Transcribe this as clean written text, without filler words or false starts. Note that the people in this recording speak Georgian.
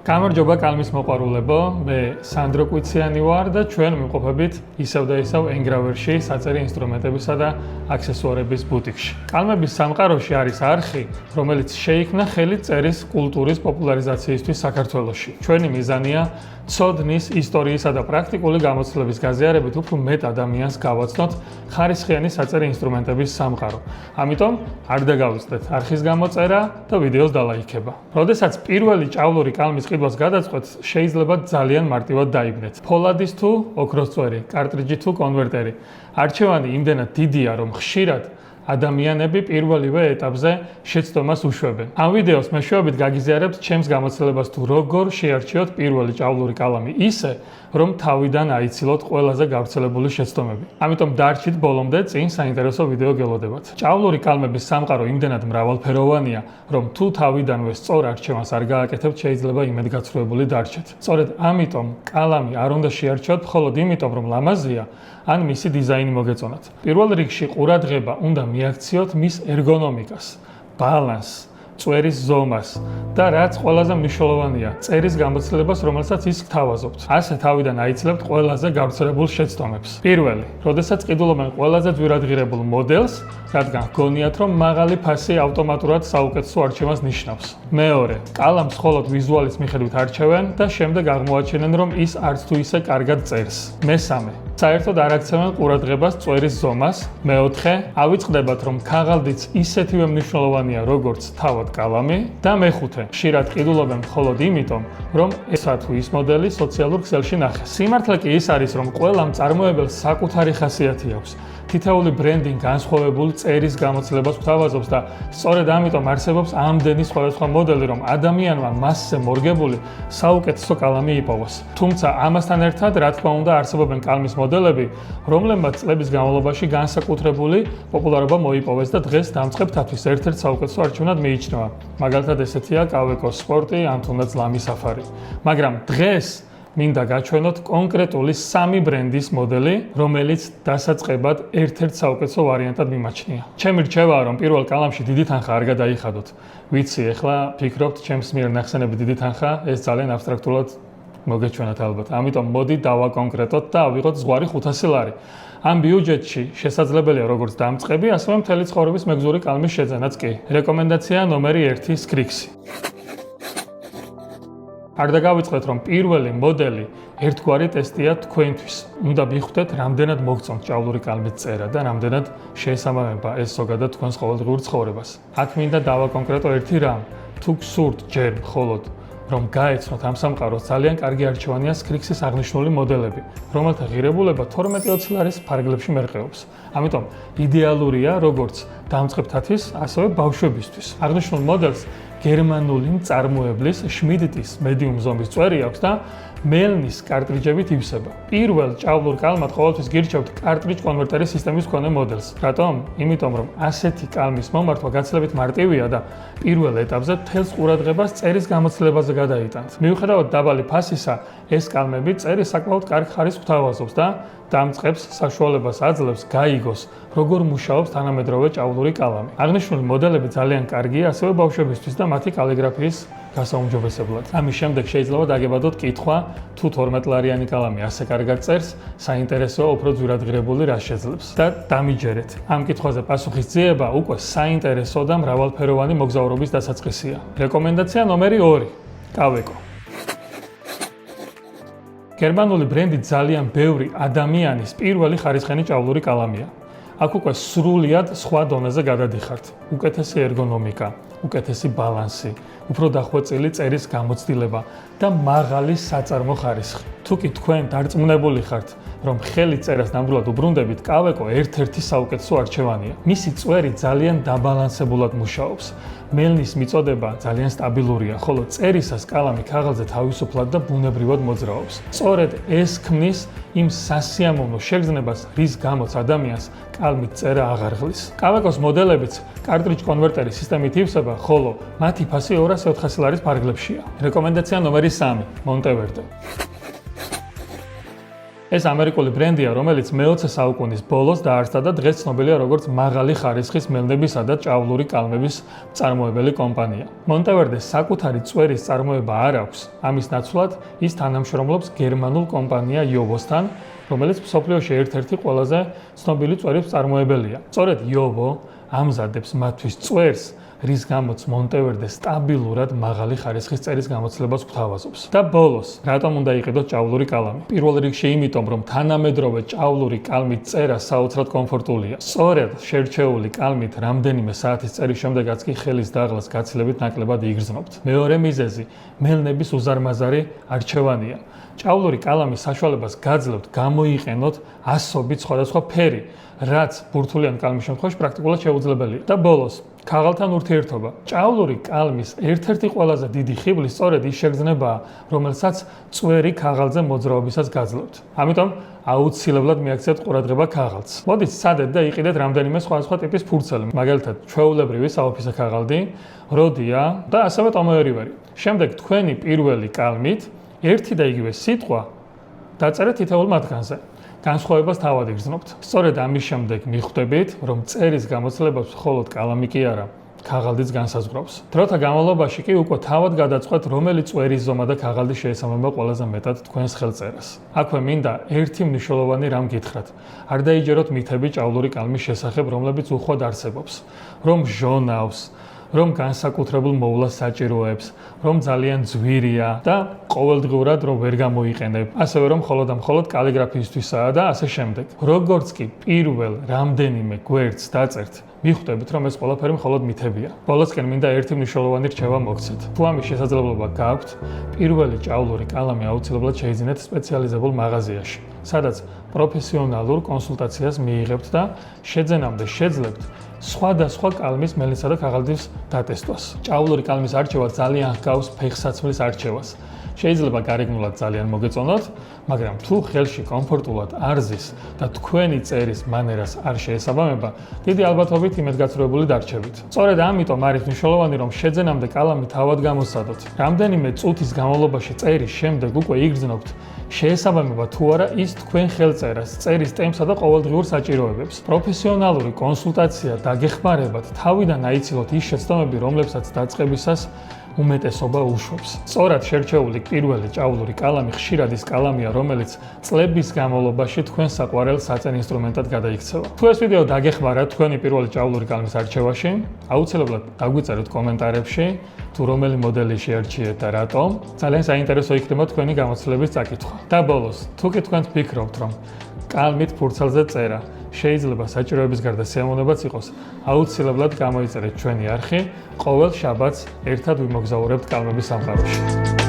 გამარჯობა კალმის მოყვარულებო, მე სანდრო კვიციანი ვარ და ჩვენ ვიმყოფებით ისევ და ისევ ენგრავერში, საწერი ინსტრუმენტებისა და აქსესუარების ბუტიკში. კალმების სამყაროში არის არხი, რომელიც შეიქმნა ხელით წერის კულტურის პოპულარიზაციისთვის საქართველოში. ჩვენი მიზანია ცოდნის, ისტორიისა და პრაქტიკული გამოცდილების გაზიარებით უფრო მეტ ადამიანს გავაცნოთ ხარისხიანი საწერი ინსტრუმენტების სამყარო. ამიტომ არ დაგავიწყდეთ არხის გამოწერა და ვიდეოს დალაიქება. როდესაც პირველი ჭავლური კალმის ყიდვას გადაწყვეტ, შეიძლება ძალიან მარტივად დაიბნეთ. ფოლადის თუ ოქროს წვერი, კარტრიჯი თუ კონვერტერი. არჩევანი იმდენად დიდია, რომ ხშირად ადამიანები პირველივე ეტაპზე შეცდომას უშვებენ. ამ ვიდეოს მეშვეობით გაგიზიარებთ ჩემს გამოცდილებას თუ როგორ შეარჩიოთ პირველი ჭავლური კალამი ისე, რომ თავიდან აიცილოთ ყველაზე გავრცელებული შეცდომები. ამიტომ დარჩით ბოლომდე, წინ საინტერესო ვიდეო გელოდებათ. ჭავლური კალმების სამყარო იმდენად მრავალფეროვანია, რომ თუ თავიდანვე სწორ არჩევანს არ გააკეთებთ, შეიძლება იმედგაცრუებული დარჩეთ. სწორედ ამიტომ კალამი არ უნდა შეარჩიოთ მხოლოდ იმიტომ, რომ ლამაზია, ან მისი დიზაინი მოგეწონათ. პირველ რიგში ყურადღება უნდა მიაქციოთ მის ერგონომიკას, ბალანსს, წვერის ზომას და რაც ყველაზე მნიშვნელოვანია, წერის გამოცდილებას, რომელსაც ის გთავაზობთ. ასე თავიდან აიცლებთ ყველაზე გავრცელებულ შეცდომებს. პირველი, როდესაც ყიდულობენ ყველაზე ძვირადღირებულ მოდელს, რადგან გონიათ, რომ მაღალი ფასი ავტომატურად საუკეთესო არჩევანს ნიშნავს. მეორე, კალამს მხოლოდ ვიზუალის მიხედვით არჩევენ და შემდეგ აღმოაჩენენ, რომ ის არც თუ ისე კარგად წერს. მესამე, საერთოდ არ აქცევენ ყურადღებას წვერის ზომას. მეოთხე, ავიწყდებათ, რომ ქაღალდიც ისეთივე მნიშვნელოვანია, როგორც თავად კალამი და მეხუთე, ხშირად ყიდულობენ მხოლოდ იმიტომ, რომ ესა თუ ის მოდელი სოციალურ ქსელში ნახეს. სიმართლე კი ის არის, რომ ყველა მწარმოებელს საკუთარი ხასიათი აქვს. თითოეული ბრენდი განსხვავებულ წერის გამოცდილებას გვთავაზობს და სწორედ ამიტომ არსებობს ამდენი სხვადასხვა მოდელი, რომ ადამიანმა მასზე მორგებული საუკეთესო კალამი იპოვოს. თუმცა ამასთან ერთად, რა თქმა უნდა, არსებობენ კალმის მოდელები, რომლებმაც წლების განმავლობაში განსაკუთრებული პოპულარობა მოიპოვეს და დღეს დამწყებთათვის ერთ-ერთ საუკეთესო არჩევნად მიიჩნევა. მაგალითად ესეთია კავეკოს სპორტი ან თუნდაც ლამი საფარი. მაგრამ დღეს მინდა გაჩვენოთ კონკრეტული 3 ბრენდის მოდელი, რომელიც დასაწყებად ერთ-ერთ საუკეთესო ვარიანტად მიმაჩნია. ჩემი რჩევაა, რომ პირველ კალამში დიდი თანხა არ გადაიხადოთ. ვიცი, ეხლა ფიქრობთ, ჩემს მიერ ნახსენები დიდი თანხა, ეს ძალიან აბსტრაქტულად მოგეჩვენათ ალბათ. ამიტომ მოდი დავაკონკრეტოთ და ავიღოთ ზღვარი 500 ლარი. ამ ბიუჯეტში შესაძლებელია როგორც დამწყები, ასევე მთელი ცხოვრების მეგზური კალმის შეძენაც კი. რეკომენდაცია ნომერი 1 სკრიქსი. არ დაგავიწყდეთ, რომ პირველი მოდელი ერთგვარი ტესტია თქვენთვის. უნდა მიხვდეთ, რამდენად მოგწონთ ჭავლური კალმის წერა და რამდენად შეესაბამება ეს ზოგადად თქვენს ყოველდღიურ ცხოვრებას. აქ მინდა დავაკონკრეტო ერთი რამ. თუ გსურთ ჯერ მხოლოდ რომ გაეცნოთ ამ სამყაროს, ძალიან კარგი არჩევანია სკრიქსის აღნიშნული მოდელები, რომელთა ღირებულება 12-20 ლარის ფარგლებში მერყეობს. ამიტომ იდეალურია როგორც დამწყებთათვის, ასევე ბავშვებისთვის. აღნიშნულ მოდელს გერმანული მწარმოებლის შმიდტის მედიუმ ზომის წვერი აქვს და მელნის კარტრიჯებით ივსება. პირველ ჭავლურ კალმად ყოველთვის გირჩევთ კარტრიჯ კონვერტერის სისტემის მქონე მოდელს. რატომ? იმიტომ, რომ ასეთი კალმის მომართვა გაცილებით მარტივია და პირველ ეტაპზე მთელს ყურადღებას წერის გამოცდილებაზე გადაიტანთ. მიუხედავად დაბალი ფასისა, ეს კალმები წერის საკმაოდ კარგ ხარისხს გვთავაზობს და დამწყებს საშუალებას აძლევს გაიგოს, როგორ მუშაობს თანამედროვე ჭავლური კალამი. აღნიშნული მოდელები ძალიან კარგია ასევე ბავშვებისთვის და მათი კალიგრაფიის გასაუმჯობესებლად. ამის შემდეგ შეიძლება დაგებადოთ კითხვა, თუ 12 ლარიანი კალამი ასე კარგად წერს, საინტერესოა უფრო ძვირადღირებული რა შეძლებს და დამიჯერეთ. ამ კითხვაზე პასუხის ძიება უკვე საინტერესო და მრავალფეროვანი მოგზაურობის დასაწყისია. რეკომენდაცია ნომერი 2 კავეკო. გერმანული ბრენდი ძალიან ბევრი ადამიანის პირველი ხარისხიანი ჭავლური კალამია. აქ უკვე სრულიად სხვა დონეზე გადადიხართ. უკეთესი ერგონომიკა, უკეთესი ბალანსი, უფრო დახვეწილი წერის გამოცდილება და მაღალი საწარმო ხარისხი. თუ კი თქვენ დარწმუნებული ხართ, რომ ხელით წერას ნამდვილად უბრუნდებით, კავეკო ერთ-ერთი საუკეთესო არჩევანია. მისი წვერი ძალიან დაბალანსებულად მუშაობს. მელნის მიწოდება ძალიან სტაბილურია, ხოლო წერისას კალამი ქაღალდზე თავისუფლად და ბუნებრივად მოძრაობს. სწორედ ეს ქმნის იმ სასიამოვნო შეგრძნებას, რის გამოც ადამიანს კალმით წერა აღარ ღლის. კავეკოს მოდელებიც კარტრიჯ კონვერტერის სისტემით ივსება, ხოლო მათი ფასი 200-400 ლარის ფარგლებშია. რეკომენდაცია ნომერი 3 მონტევერდე. ეს ამერიკული ბრენდია, რომელიც მე-20 საუკუნის ბოლოს დაარსდა და დღეს ცნობილია როგორც მაღალი ხარისხის მელნებისა და ჭავლური კალმების მწარმოებელი კომპანია. მონტევერდეს საკუთარი წვერის წარმოება არ აქვს. ამის ნაცვლად ის თანამშრომლობს გერმანულ კომპანია იოვოსთან, რომელიც მსოფლიოში ერთ-ერთი ყველაზე ცნობილი წვერის მწარმოებელია. სწორედ იოვო ამზადებს მათთვის წვერს, რის გამოც მონტევერდე სტაბილურად მაღალი ხარისხის წერის გამოცდილებას გვთავაზობს. და ბოლოს, რატომ უნდა იყიდოთ ჭავლური კალამი? პირველ რიგში იმიტომ, რომ თანამედროვე ჭავლური კალმით წერა საოცრად კომფორტულია. სწორედ შერჩეული კალმით რამდენიმე საათის წერის შემდეგაც კი ხელის დაღლას გაცილებით ნაკლებად იგრძნობთ. მეორე მიზეზი, მელნების უზარმაზარი არჩევანია. ჭავლური კალამის საშუალებას გაძლევთ გამოიყენოთ ასობით სხვადასხვა ფერი, რაც ბურთულიან კალმის შემთხვევაში პრაქტიკულად შეუძლებელია. და ბოლოს, ქაღალთან ურთიერთობა. ჭავლური კალმის ერთ-ერთი ყველაზე დიდი ხიბლი სწორედ ის შეგრძნებაა, რომელსაც წვერი ქაღალზე მოძრაობისას გაძლევთ. ამიტომ აუცილებლად მიაქცევთ ყურადღება ქაღალდს. მოდით სცადეთ და იყიდეთ რამდენიმე სხვადასხვა ტიპის ფურცელი, მაგალითად, ჩვეულებრივი საოფისე ქაღალდი, როდია და ასევე ტომოერივერი. შემდეგ თქვენი პირველი კალმით ერთი და იგივე სიტყვა დაწერეთ თითოეულ მათგანზე. განსხვავებას თავად იგრძნობთ. სწორედ ამის შემდეგ მიხვდებით, რომ წერის გამოცდილებას მხოლოდ კალამი კი არა, ქაღალდიც განსაზღვრავს. დროთა განმავლობაში კი უკვე თავად გადაწყვეტ, რომელი წვერის ზომა და ქაღალდი შეესაბამება ყველაზე მეტად თქვენს ხელწერას. აქვე მინდა ერთი მნიშვნელოვანი რამ გითხრათ. არ დაიჯეროთ მითები ჭავლური კალმის შესახებ, რომლებიც უხვად არსებობს, რომ ჟონავს, რომ განსაკუთრებულ მოვლას საჭიროებს, რომ ძალიან ძვირია და ყოველდღიურად რომ ვერ გამოიყენებ, ასევე რომ მხოლოდ და მხოლოდ კალიგრაფიისთვისაა და ასე შემდეგ. როგორც კი პირველ რამდენიმე გვერდს დაწერთ, მიხვდებით, რომ ეს ყველაფერი მხოლოდ მითებია. ბოლოსკენ მინდა ერთი მნიშვნელოვანი რჩევა მოგცეთ. თუ ამის შესაძლებლობა გაქვთ, პირველი ჭავლური კალამი აუცილებლად შეიძინეთ სპეციალიზებულ მაღაზიაში, სადაც პროფესიონალურ კონსულტაციას მიიღებთ და შეძენამდე შეძლებთ სხვადასხვა კალმის მელნისა და ქაღალდის დატესტვას. ჭავლური კალმის არჩევა ძალიან ჰგავს ფეხსაცმლის არჩევას. შეიძლება გარეგნულად ძალიან მოგეწონოთ, მაგრამ თუ ხელში კომფორტულად არ ზის და თქვენი წერის მანერას არ შეესაბამება, დიდი ალბათობით იმედგაცრუებული დარჩებით. სწორედ ამიტომ არის მნიშვნელოვანი, რომ შეძენამდე კალამი თავად გამოსცადოთ. რამდენიმე წუთის განმავლობაში წერის შემდეგ უკვე იგრძნობთ, შეესაბამება თუ არა ის თქვენ ხელწერას, წერის ტემპსა და ყოველდღიურ საჭიროებებს. პროფესიონალური კონსულტაცია დაგეხმარებათ თავიდან აიცილოთ ის შეცდომები, რომლებსაც დაწყებისას უმეტესობა უშვებს. სწორად შერჩეული პირველი ჭავლური კალამი ხშირად ის კალამია, რომელიც წლების განმავლობაში თქვენ საყვარელ საწენ ინსტრუმენტად გადაიქცევა. თუ ეს ვიდეო დაგეხმარა თქვენი პირველი ჭავლური კალმის არჩევაში, აუცილებლად დაგვიწეროთ კომენტარებში, თუ რომელი მოდელი შეარჩიეთ და რატომ. ძალიან საინტერესო იქნება თქვენი გამოცდილების წაკითხვა. და ბოლოს, თუ კი თქვენ ფიქრობთ, რომ კალმით ფურცელზე წერა შეიძლება საჭიროების გარდა სიამოვნებაც იყოს, აუცილებლად გამოიწერეთ ჩვენი არხი, ყოველ შაბათს ერთად ვიმოგზაურებთ კალმების სამყაროში.